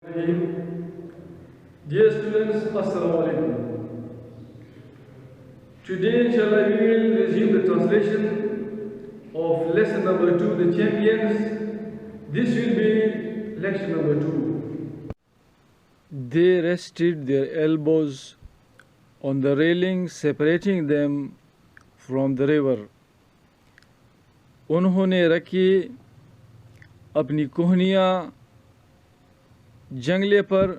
Dear students, Assalamu alaikum. Today, inshallah, we will resume the translation of lesson number 2, the champions. This will be lecture number 2. They rested their elbows on the railing, separating them from the river. انہوں نے رکھی اپنی کوہنیاں جنگلے پر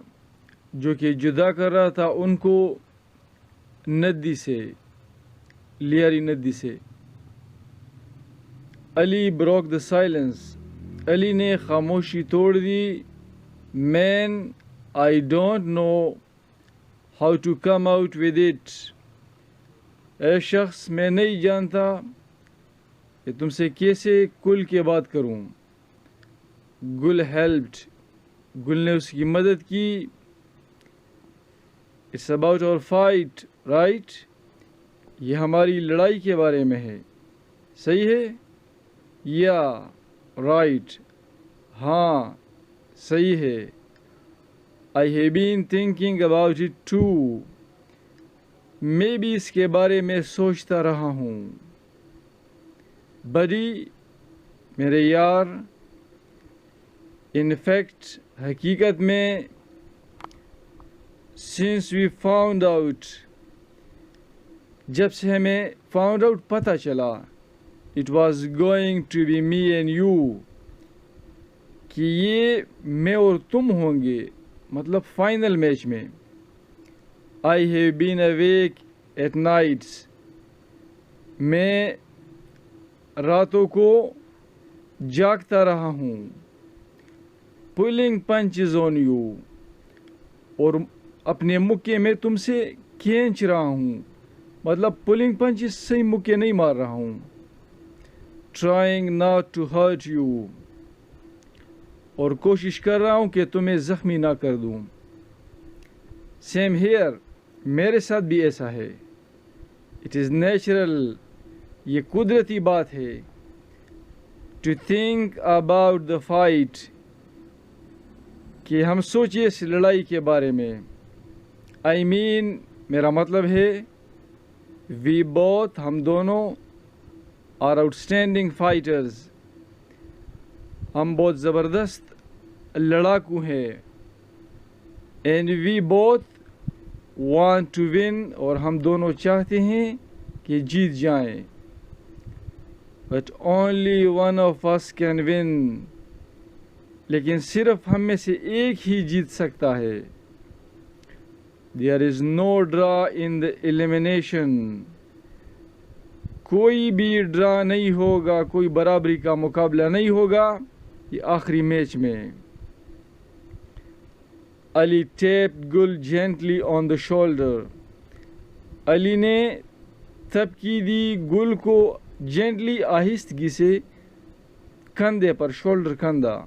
جو کہ جدا کر رہا تھا ان کو ندی سے، لیاری ندی سے. علی بروک دا سائلنس، علی نے خاموشی توڑ دی. Man I don't know how to come out with it, اے شخص میں نہیں جانتا کہ تم سے کیسے کل کے بات کروں. گل ہیلپڈ، گل نے اس کی مدد کی. اٹس اباؤٹ اور فائٹ رائٹ، یہ ہماری لڑائی کے بارے میں ہے، صحیح ہے؟ یا رائٹ، ہاں صحیح ہے. I have been thinking about it too, میں بھی اس کے بارے میں سوچتا رہا ہوں. بڈی، میرے یار، ان فیکٹ، حقیقت میں، سنس وی فاؤنڈ آؤٹ، جب سے ہمیں فاؤنڈ آؤٹ پتہ چلا، it was going to be me and you, کہ یہ میں اور تم ہوں گے، مطلب فائنل میچ میں. I have been awake at nights, میں راتوں کو جاگتا رہا ہوں. پولنگ پنچز آن یو، اور اپنے مکے میں تم سے کھینچ رہا ہوں، مطلب پولنگ پنچز سے مکے نہیں مار رہا ہوں. Trying not to hurt you, اور کوشش کر رہا ہوں کہ تمہیں زخمی نہ کر دوں. سیم ہیئر، میرے ساتھ بھی ایسا ہے. اٹ از نیچرل، یہ قدرتی بات ہے. To think about the fight, کہ ہم سوچیں اس لڑائی کے بارے میں. آئی مین، میرا مطلب ہے، وی بوتھ، ہم دونوں، آر آؤٹ اسٹینڈنگ فائٹرز، ہم بہت زبردست لڑاکو ہیں. And we both want to win, اور ہم دونوں چاہتے ہیں کہ جیت جائیں. But only one of us can win, لیکن صرف ہم میں سے ایک ہی جیت سکتا ہے. There is no draw in the elimination، کوئی بھی ڈرا نہیں ہوگا، کوئی برابری کا مقابلہ نہیں ہوگا یہ آخری میچ میں. Ali tapped Gul gently on the shoulder, Ali نے تھپکی دی گل کو جینٹلی، آہستگی سے، کندھے پر، شولڈر کندھا.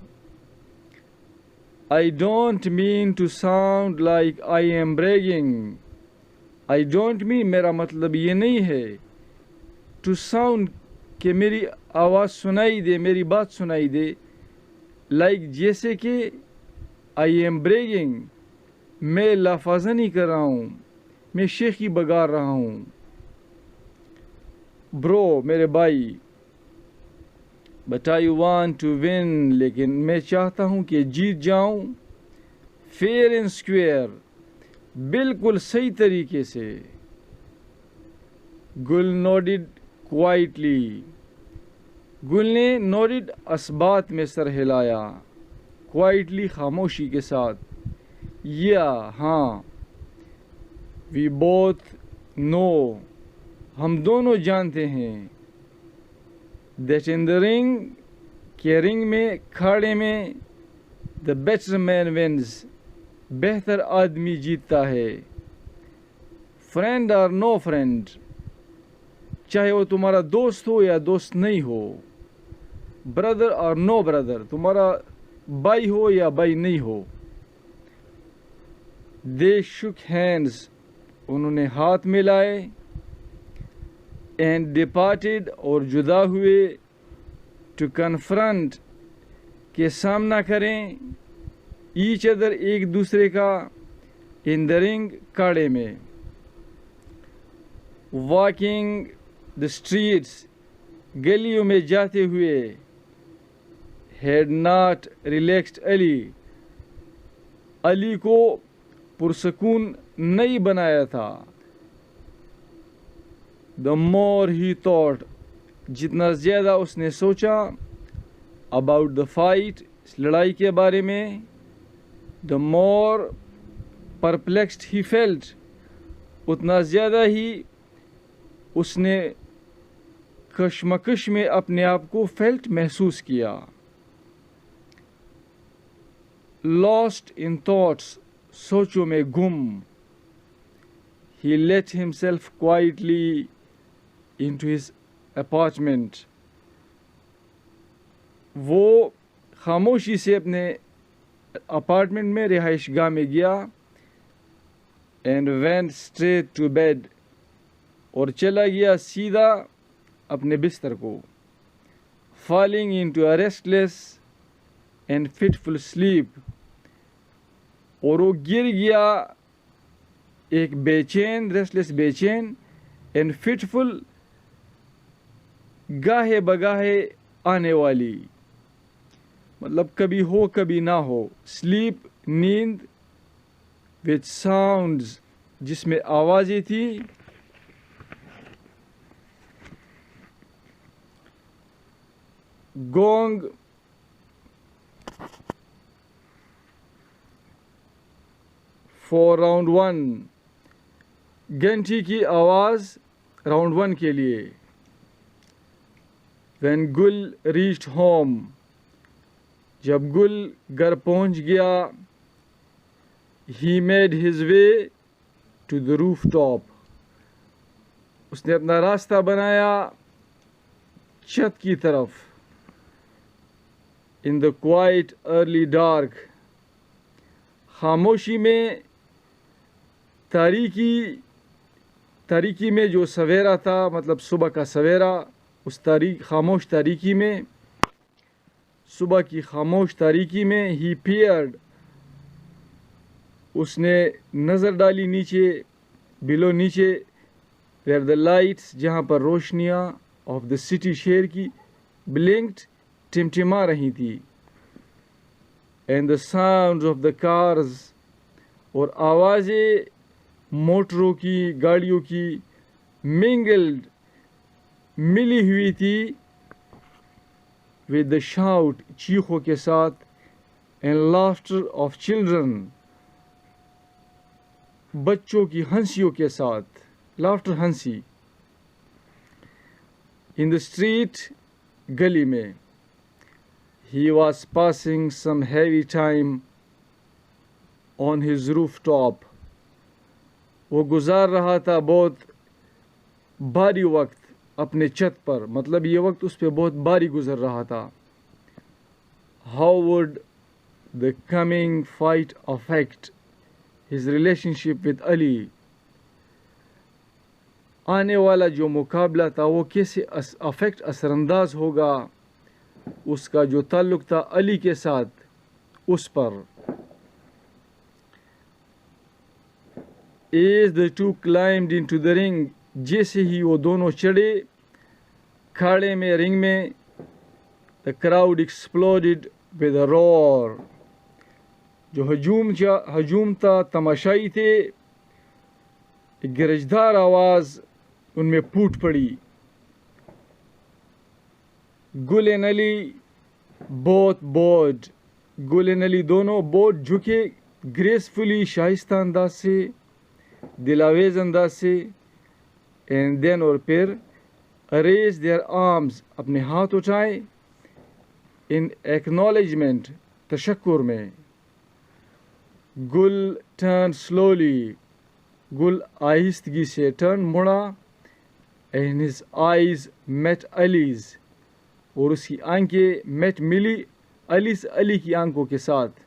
I don't mean to sound like I am bragging، I don't mean، میرا مطلب یہ نہیں ہے، to sound، کہ میری آواز سنائی دے، میری بات سنائی دے، like جیسے کہ I am bragging، میں لافازنی کر رہا ہوں، میں شیخی بگار رہا ہوں. برو، میرے بھائی. But I want to win, لیکن میں چاہتا ہوں کہ جیت جاؤں. فیئر اینڈ اسکوئر، بالکل صحیح طریقے سے. گل نوڈڈ کوائٹلی، گل نے نوڈڈ اسبات میں سر ہلایا، کوائٹلی خاموشی کے ساتھ. یا ہاں، وی بوتھ نو، ہم دونوں جانتے ہیں. دیٹ ان دا رنگ، کہ رنگ میں، کھاڑے میں، دا بیٹر مین ونز، بہتر آدمی جیتتا ہے. فرینڈ اور نو فرینڈ، چاہے وہ تمہارا دوست ہو یا دوست نہیں ہو. بردر اور نو بردر، تمہارا بھائی ہو یا بھائی نہیں ہو. دے شک ہینڈز، انہوں نے ہاتھ ملائے. اینڈ ڈپارٹیڈ، اور جدا ہوئے. ٹو کنفرنٹ، کے سامنا کریں. ایچ ادر ایک دوسرے کا ان دا رنگ کاڑے میں. واکنگ دا اسٹریٹس گلیوں میں جاتے ہوئے. ہیڈ ناٹ ریلیکسڈ علی علی کو پرسکون نہیں بنایا تھا. دا مور ہی تھاٹ جتنا زیادہ اس نے سوچا اباؤٹ دا فائٹ اس لڑائی کے بارے میں. دا مور پرپلیکسڈ ہی فیلٹ اتنا زیادہ ہی اس نے کشمکش میں اپنے آپ کو فیلٹ محسوس کیا. لاسٹ ان تھاٹس سوچوں میں گم. He let himself quietly into his apartment. وہ خاموشی سے اپنے اپارٹمنٹ میں رہائش گاہ میں گیا. And went straight to bed اور چلا گیا سیدھا اپنے بستر کو. Falling into a restless and fitful sleep اور وہ گر گیا ایک بے چین ریسٹلیس بے چین اینڈ فٹفل گاہے بگاہے آنے والی مطلب کبھی ہو کبھی نہ ہو. سلیپ نیند وتھ ساؤنڈز جس میں آوازیں تھی. گونگ فار راؤنڈ 1 گھنٹی کی آواز راؤنڈ 1 کے لیے. وین گل ریچڈ ہوم جب گل گھر پہنچ گیا. He made his way to the rooftop اس نے اپنا راستہ بنایا چھت کی طرف. In the quiet early dark خاموشی میں تاریکی میں جو سویرا تھا مطلب صبح کا سویرا اس خاموش تاریکی میں صبح کی خاموش تاریکی میں. ہی پیئرڈ اس نے نظر ڈالی نیچے بلو نیچے. ویئر دا لائٹس جہاں پر روشنیاں آف دا سٹی شہر کی بلنکڈ ٹمٹما رہی تھی. And the sound of the cars اور آوازیں موٹروں کی گاڑیوں کی منگلڈ ملی ہوئی تھی ود دا شاؤٹ چیخوں کے ساتھ. اینڈ لافٹر آف چلڈرن بچوں کی ہنسیوں کے ساتھ. لافٹر ہنسی. ان دا اسٹریٹ گلی میں. He was passing some heavy time on his roof top وہ گزار رہا تھا بہت بھاری وقت اپنے چھت پر مطلب یہ وقت اس پہ بہت بھاری گزر رہا تھا. How would the coming fight affect his relationship with Ali آنے والا جو مقابلہ تھا وہ کیسے اثر انداز ہوگا اس کا جو تعلق تھا علی کے ساتھ اس پر. As the two climbed into the ring جیسے ہی وہ دونوں چڑھے کھاڑے میں رنگ میں. دا کراؤڈ ایکسپلوڈڈ ود اے روار جو ہجوم تھا تماشائی تھے ایک گرجدار آواز ان میں پھوٹ پڑی. Gul and Ali both bowed Gul and Ali دونوں بوٹ جھکے گریسفلی شائستہ انداز سے دلاویز انداز سے. اینڈ دین اور پھر ریز دیئر آرمز اپنے ہاتھ اٹھائے ان ایکنالجمنٹ تشکر میں. گل ٹرن سلولی گل آہستگی سے ٹرن مڑا. And his eyes met Ali's اور اس کی آنکھیں ملی علی کی آنکھوں کے ساتھ.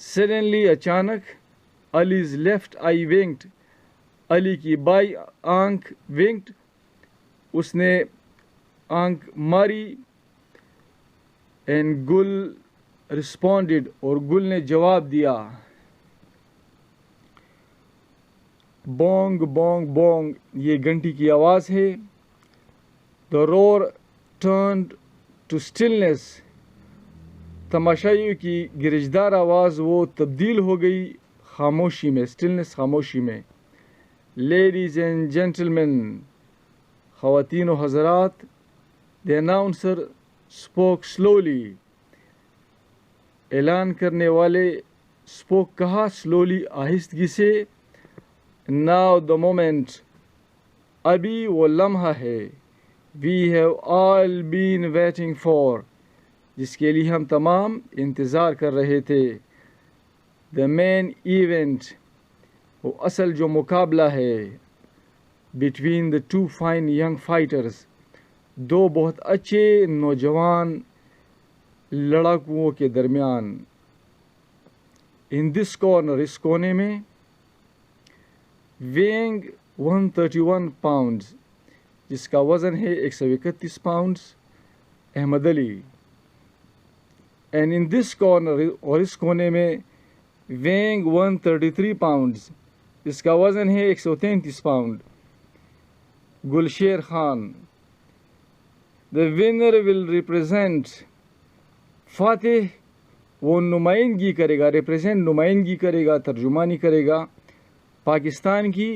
سڈنلی اچانک علیز لیفٹ آئی ونکڈ علی کی بائی آنکھ ونکڈ اس نے آنکھ ماری. اینڈ گل responded, اور گل نے جواب دیا. بونگ بونگ بونگ یہ گھنٹی کی آواز ہے. The roar turned to stillness. تماشائیوں کی گرجدار آواز وہ تبدیل ہو گئی خاموشی میں. stillness خاموشی میں. Ladies and gentlemen, خواتین و حضرات, the announcer spoke slowly. اعلان کرنے والے spoke کہا slowly آہستگی سے. Now the moment, ابھی وہ لمحہ ہے, we have all been waiting for, جس کے لیے ہم تمام انتظار کر رہے تھے. The main event, وہ اصل جو مقابلہ ہے, between the two fine young fighters, دو بہت اچھے نوجوان لڑاکوؤں کے درمیان. In this corner, اس کونے میں, weighing 131 pounds, جس کا وزن ہے 131 pounds, Ahmed Ali. And in this corner, اور اس کونے میں, weighing 133 pounds, جس کا وزن ہے 133 pound, Gulsher Khan. The winner will represent, فاتح وہ نمائندگی کرے گا, ریپریزینٹ نمائندگی کرے گا, ترجمانی کرے گا پاکستان کی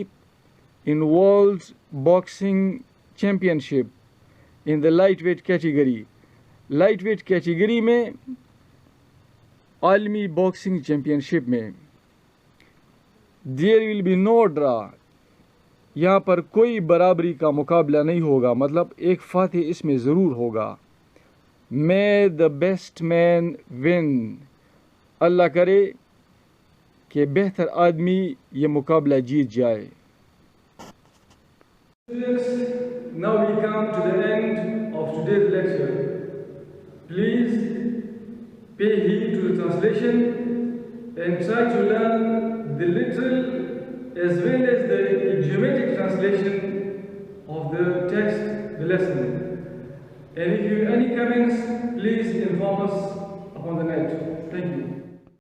in World Boxing Championship in the lightweight category. Light weight category میں عالمی باکسنگ چیمپئن شپ میں. There will be no draw, یہاں پر کوئی برابری کا مقابلہ نہیں ہوگا, مطلب ایک فاتح اس میں ضرور ہوگا. May the best man win, اللہ کرے کہ بہتر آدمی یہ مقابلہ جیت جائے. Now we come to the end of today's lecture. Please pay heed to the translation and try to learn the literal as well as the idiomatic translation of the text, the lesson. And if you have any comments, please inform us upon the net. Thank you.